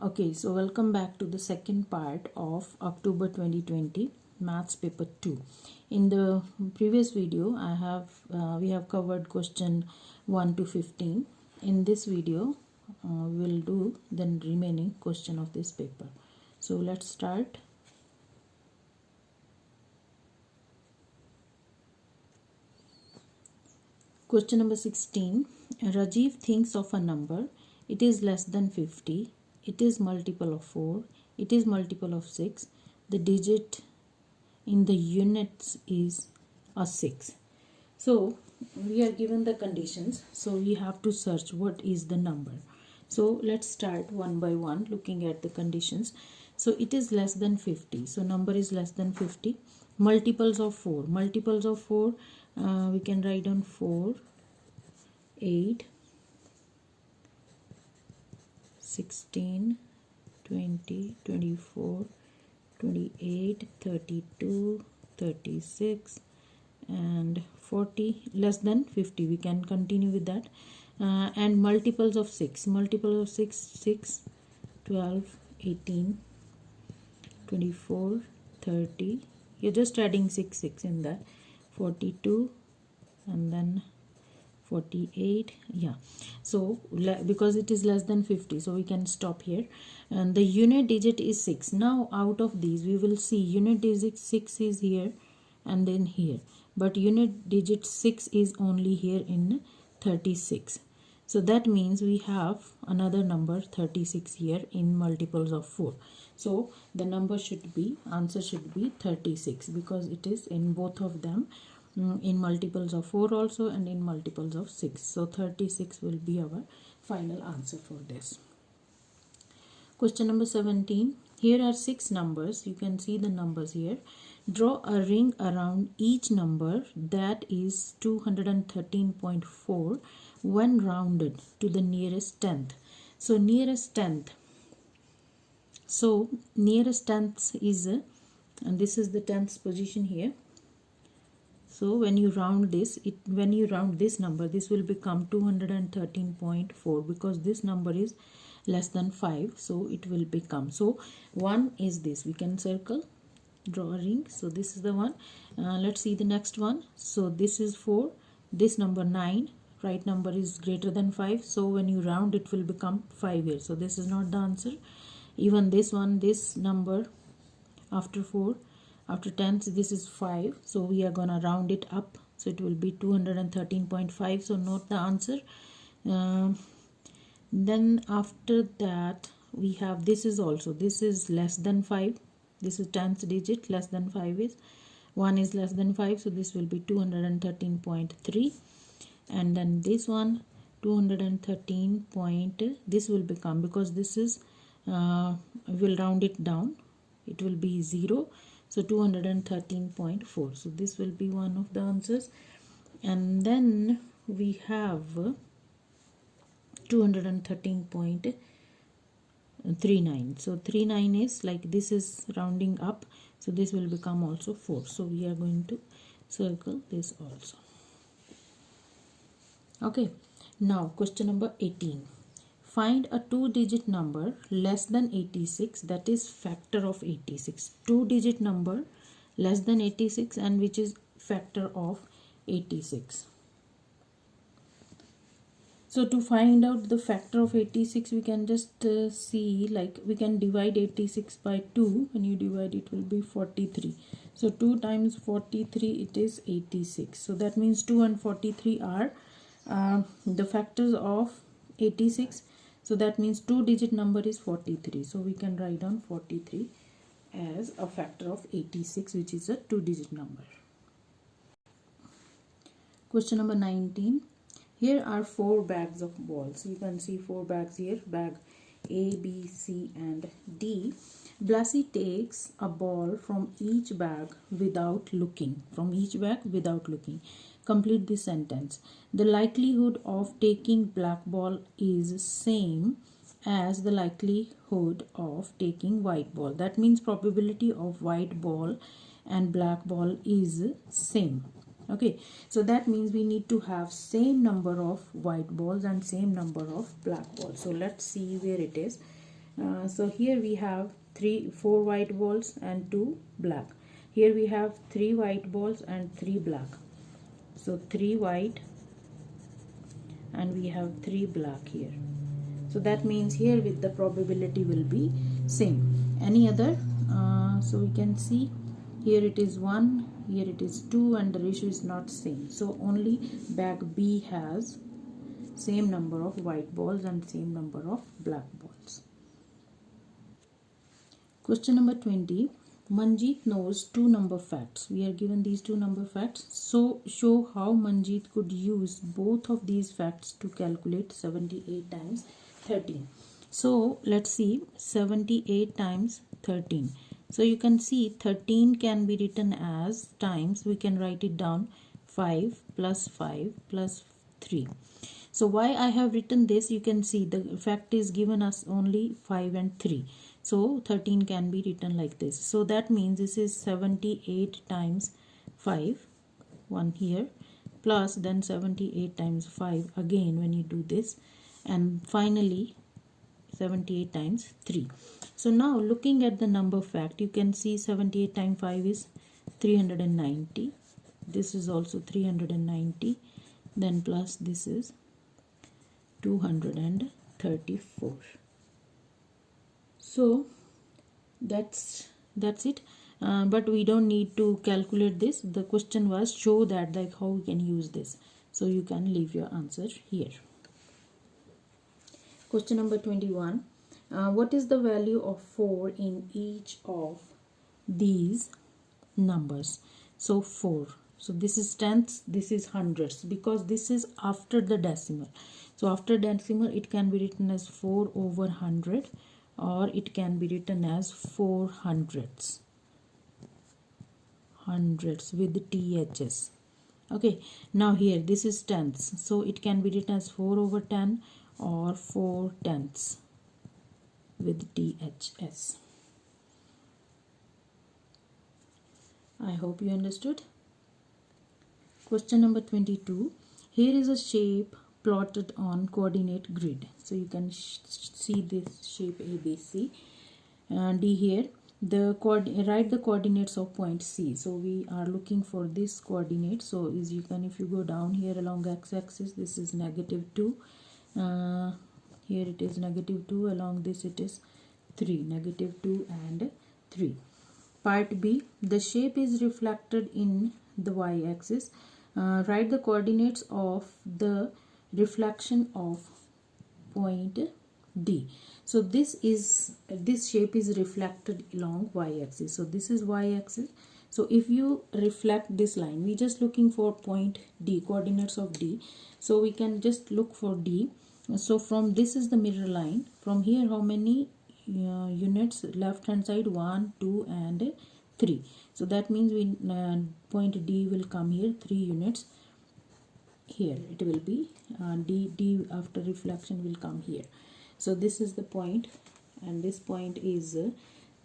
Okay, so welcome back to the second part of October 2020 Maths Paper 2. In the previous video, we have covered question 1 to 15. In this video, we'll do the remaining question of this paper. So let's start. Question number 16. Rajiv thinks of a number. It is less than 50. It is multiple of 4. It is multiple of 6. The digit in the units is a 6. So we are given the conditions. So we have to search what is the number. So let's start one by one looking at the conditions. So it is less than 50. So number is less than 50. Multiples of 4. Multiples of 4, we can write down 4, 8, 16, 20, 24, 28, 32, 36 and 40. Less than 50, we can continue with that. And multiples of 6. Multiples of 6, 6, 12, 18, 24, 30. You're just adding 6 in there. 42 and then 48. Yeah, so because it is less than 50, so we can stop here. And the unit digit is 6. Now out of these we will see unit digit 6 is here and then here, but unit digit 6 is only here in 36. So that means we have another number 36 here in multiples of 4. So the number should be, answer should be 36, because it is in both of them, in multiples of 4 also and in multiples of 6. So 36 will be our final answer for this. Question number 17. Here are 6 numbers. You can see the numbers here. Draw a ring around each number that is 213.4 when rounded to the nearest tenth. So nearest tenth. So nearest tenth is, and this is the 10th position here. So when you round this, when you round this number, this will become 213.4, because this number is less than 5. So it will become, so 1 is this. We can circle, draw a ring. So this is the one. Let's see the next one. So this is 4. This number 9. Right number is greater than 5. So when you round, it will become 5 here. So this is not the answer. Even this one, this number after 4. After 10, this is 5, so we are gonna round it up, so it will be 213.5. so note the answer. Then after that we have, this is also, this is less than 5. This is 10th digit. Less than 5 is 1 is less than 5, so this will be 213.3. and then this one 213 point, this will become, because this is we'll round it down, it will be 0. So 213.4. So this will be one of the answers. And then we have 213.39. So 39 is like, this is rounding up. So this will become also 4. So we are going to circle this also. Okay. Now question number 18. Find a 2-digit number less than 86, that is factor of 86. 2-digit number less than 86 and which is factor of 86. So to find out the factor of 86, we can just see, like we can divide 86 by 2. When you divide, it will be 43. So 2 times 43, it is 86. So that means 2 and 43 are the factors of 86. So that means 2-digit number is 43. So we can write down 43 as a factor of 86, which is a 2-digit number. Question number 19. Here are 4 bags of balls. You can see 4 bags here. Bag A, B, C and D. Blassie takes a ball from each bag without looking. From each bag without looking. Complete this sentence. The likelihood of taking black ball is same as the likelihood of taking white ball. That means probability of white ball and black ball is same. Okay, so that means we need to have same number of white balls and same number of black balls. So let's see where it is. So here we have 4 white balls and 2 black. Here we have 3 white balls and 3 black. So 3 white and we have 3 black here. So that means here with the probability will be same. Any other? So we can see here it is 1, here it is 2, and the ratio is not same. So only bag B has same number of white balls and same number of black balls. Question number 20. Manjeet knows 2 number facts. We are given these 2 number facts. So show how Manjeet could use both of these facts to calculate 78 times 13. So let's see 78 times 13. So you can see 13 can be written as times. We can write it down 5 plus 5 plus 3. So why I have written this, you can see the fact is given us only 5 and 3. So 13 can be written like this. So that means this is 78 times 5, 1 here, plus then 78 times 5 again when you do this, and finally 78 times 3. So now looking at the number fact, you can see 78 times 5 is 390. This is also 390. Then plus this is 234. So that's it. But we don't need to calculate this. The question was show that like how we can use this. So you can leave your answer here. Question number 21. What is the value of 4 in each of these numbers? So 4. So this is tenths, this is hundreds, because this is after the decimal. So after decimal it can be written as 4 over 100, or it can be written as 4 hundredths. Hundreds with THS. Okay, now here this is tenths. So it can be written as 4 over 10 or 4 tenths with THS. I hope you understood. Question number 22. Here is a shape plotted on coordinate grid. So you can see this shape ABC. D here. Write the coordinates of point C. So we are looking for this coordinate. So as you can, if you go down here along x-axis, this is -2. Here it is -2. Along this it is 3, -2 and 3. Part B. The shape is reflected in the y-axis. Write the coordinates of the reflection of point D. So this shape is reflected along y-axis. So this is y-axis. So if you reflect this line, we just looking for point D, coordinates of D. So we can just look for D. So from this is the mirror line. From here, how many units? Left hand side 1, 2 and 3. So that means we point D will come here, 3 units. Here it will be D after reflection will come here. So this is the point, and this point is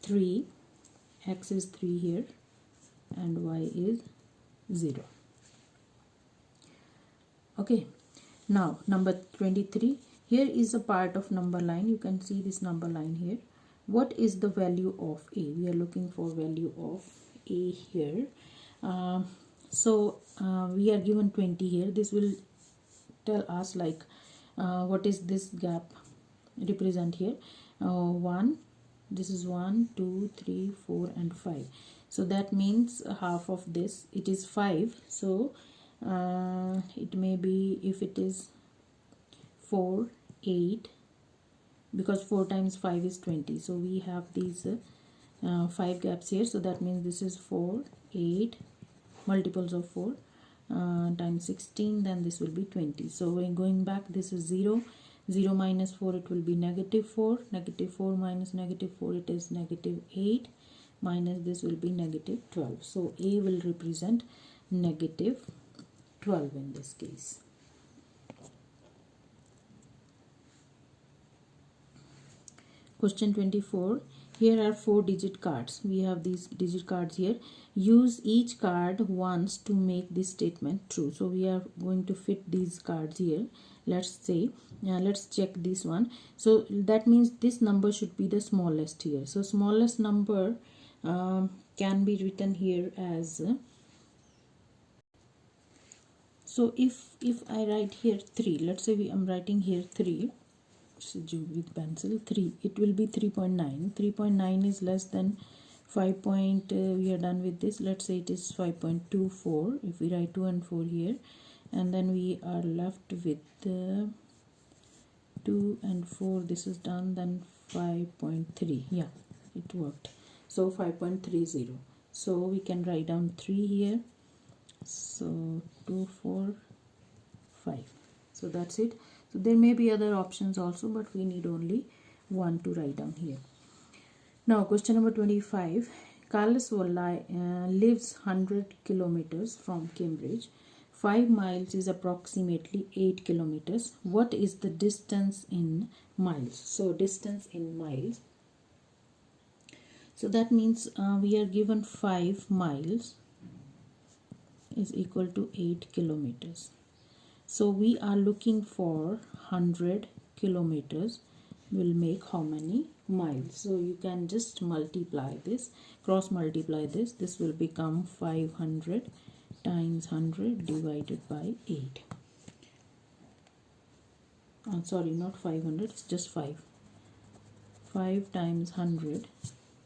3, x is 3 here and y is 0. Okay, now number 23. Here is a part of number line. You can see this number line here. What is the value of A? We are looking for value of A here. We are given 20 here. This will tell us like what is this gap represent here. 1, this is 1, 2, 3, 4 and 5. So that means half of this, it is 5. So it may be, if it is 4, 8, because 4 times 5 is 20. So we have these 5 gaps here. So that means this is 4, 8, multiples of 4 times 16, then this will be 20. So when going back, this is 0. 0 minus 4, it will be -4. -4 minus -4, it is -8. Minus this will be -12. So A will represent -12 in this case. Question 24. Here are 4-digit cards. We have these digit cards here. Use each card once to make this statement true. So we are going to fit these cards here. Let's say, let's check this one. So that means this number should be the smallest here. So smallest number can be written here as so if I write here 3, let's say I'm writing here 3 with pencil 3, it will be 3.9. 3.9 is less than 5 we are done with this. Let's say it is 5.24. if we write 2 and 4 here, and then we are left with 2 and 4, this is done, then 5.3. yeah, it worked. So 5.30. so we can write down 3 here. So 2, 4, 5. So that's it. So there may be other options also, but we need only one to write down here. Now question number 25. Carlos lives 100 kilometers from Cambridge. 5 miles is approximately 8 kilometers. What is the distance in miles? So distance in miles. So that means we are given 5 miles is equal to 8 kilometers. So we are looking for 100 kilometers will make how many miles? So you can just multiply this, cross multiply this. This will become 500 times 100 divided by 8. Sorry, not 500, it's just 5. 5 times 100,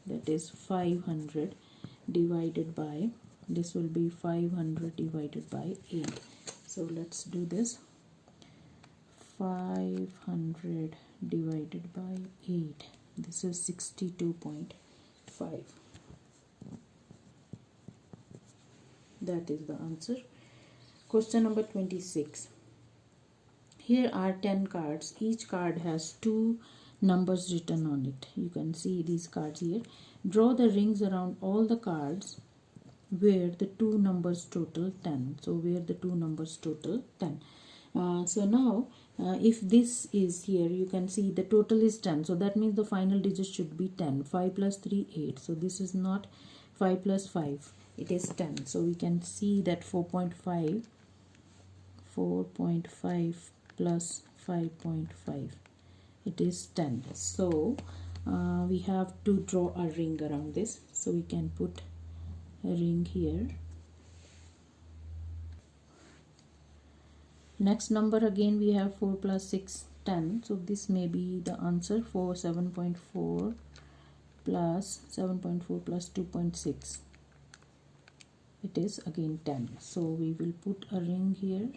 that is 500 divided by, this will be 500 divided by 8. So let's do this. 500 divided by 8. This is 62.5. That is the answer. Question number 26. Here are 10 cards. Each card has 2 numbers written on it. You can see these cards here. Draw the rings around all the cards where the 2 numbers total 10. So where the 2 numbers total 10. So now if this is here, you can see the total is 10. So that means the final digit should be 10. 5 plus 3, 8. So this is not 5 plus 5. It is 10. So we can see that 4.5 plus 5.5. It is 10. So we have to draw a ring around this. So we can put a ring here. Next number again we have 4 plus 6, 10. So this may be the answer for 7.4 plus 2.6. It is again 10. So we will put a ring here.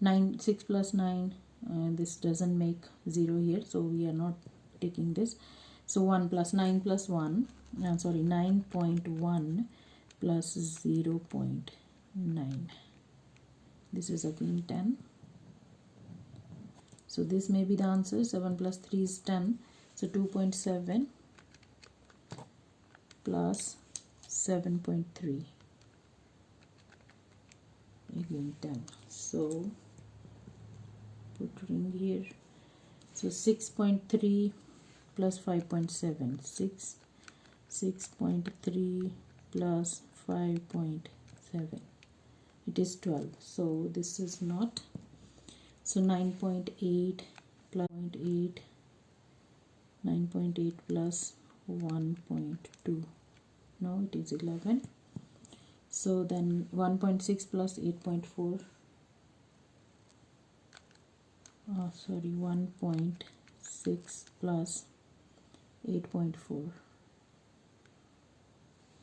6 plus 9, this doesn't make 0 here, so we are not taking this. So 1 plus 9 plus 1, 9.1 plus 0.9. This is again 10. So this may be the answer. 7 plus 3 is 10. So 2.7 plus 7.3. Again 10. So put ring here. So 6.3 plus 5.7. 6.3 plus 5.7. It is 12. So this is not. So 9.8 plus 0.8. 9.8 plus 1.2. No, it is 11. So then 1.6 plus 8.4. 1.6 plus 8.4.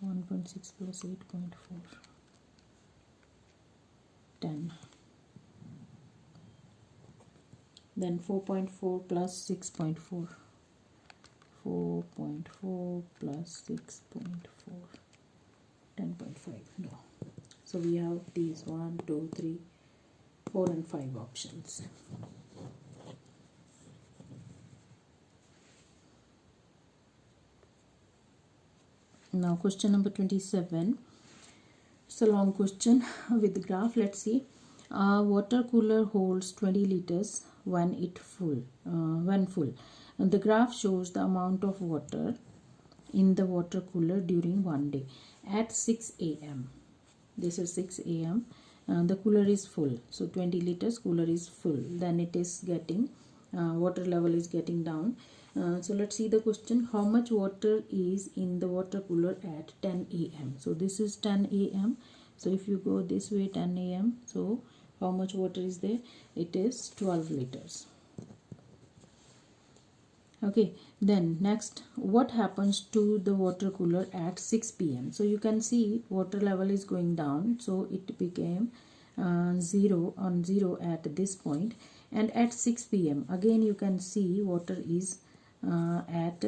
1.6 plus 8.4. 10. Then 4.4 plus 6.4. 4.4 plus 6.4. 10.5. No. So we have these 1, 2, 3, 4 and 5 options. Now question number 27. It's a long question with the graph. Let's see. A water cooler holds 20 liters when full. And the graph shows the amount of water in the water cooler during one day. At 6 a.m. This is 6 a.m. The cooler is full, so 20 liters cooler is full. Then it is getting water level is getting down. So let's see the question. How much water is in the water cooler at 10 a.m.? So this is 10 a.m. So if you go this way, 10 a.m. So how much water is there? It is 12 liters. Okay, then next, what happens to the water cooler at 6 p.m.? So you can see water level is going down, so it became 0 at this point. And at 6 p.m. again you can see water is at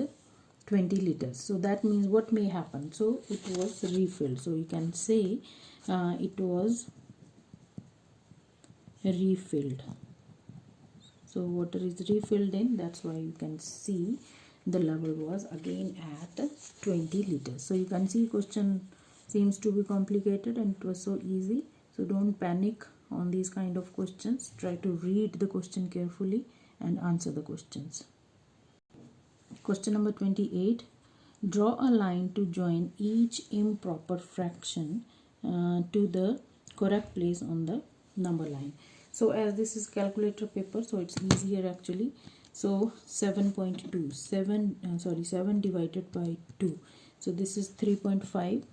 20 liters. So that means what may happen? So it was refilled. So you can say it was refilled. So water is refilled in, that's why you can see the level was again at 20 liters. So you can see question seems to be complicated and it was so easy. So don't panic on these kind of questions. Try to read the question carefully and answer the questions. Question number 28. Draw a line to join each improper fraction to the correct place on the number line. So as this is calculator paper, so it's easier actually. So 7.2, 7 divided by 2. So this is 3.5.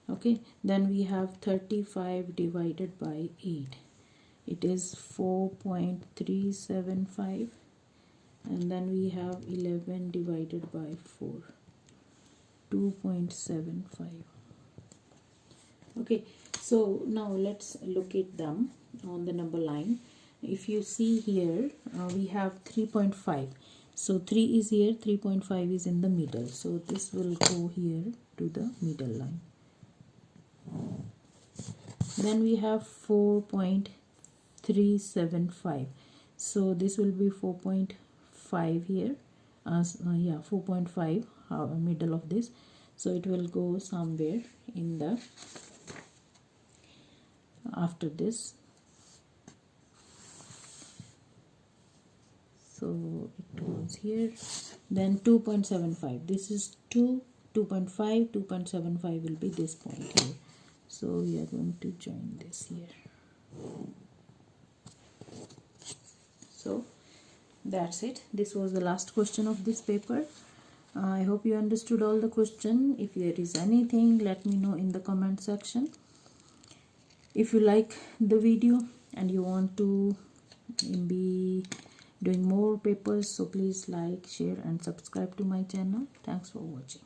Okay, then we have 35 divided by 8. It is 4.375. And then we have 11 divided by 4, 2.75. Okay, so now let's locate them on the number line. If you see here, we have 3.5. So 3 is here, 3.5 is in the middle. So this will go here to the middle line. Then we have 4.375. So this will be 4.5 here. 4.5 middle of this. So it will go somewhere in the after this. So it goes here. Then 2.75. This is 2, 2.5, 2.75 will be this point here. So we are going to join this here. So that's it. This was the last question of this paper. I hope you understood all the question. If there is anything, let me know in the comment section. If you like the video and you want to be doing more papers, so please like, share and subscribe to my channel. Thanks for watching.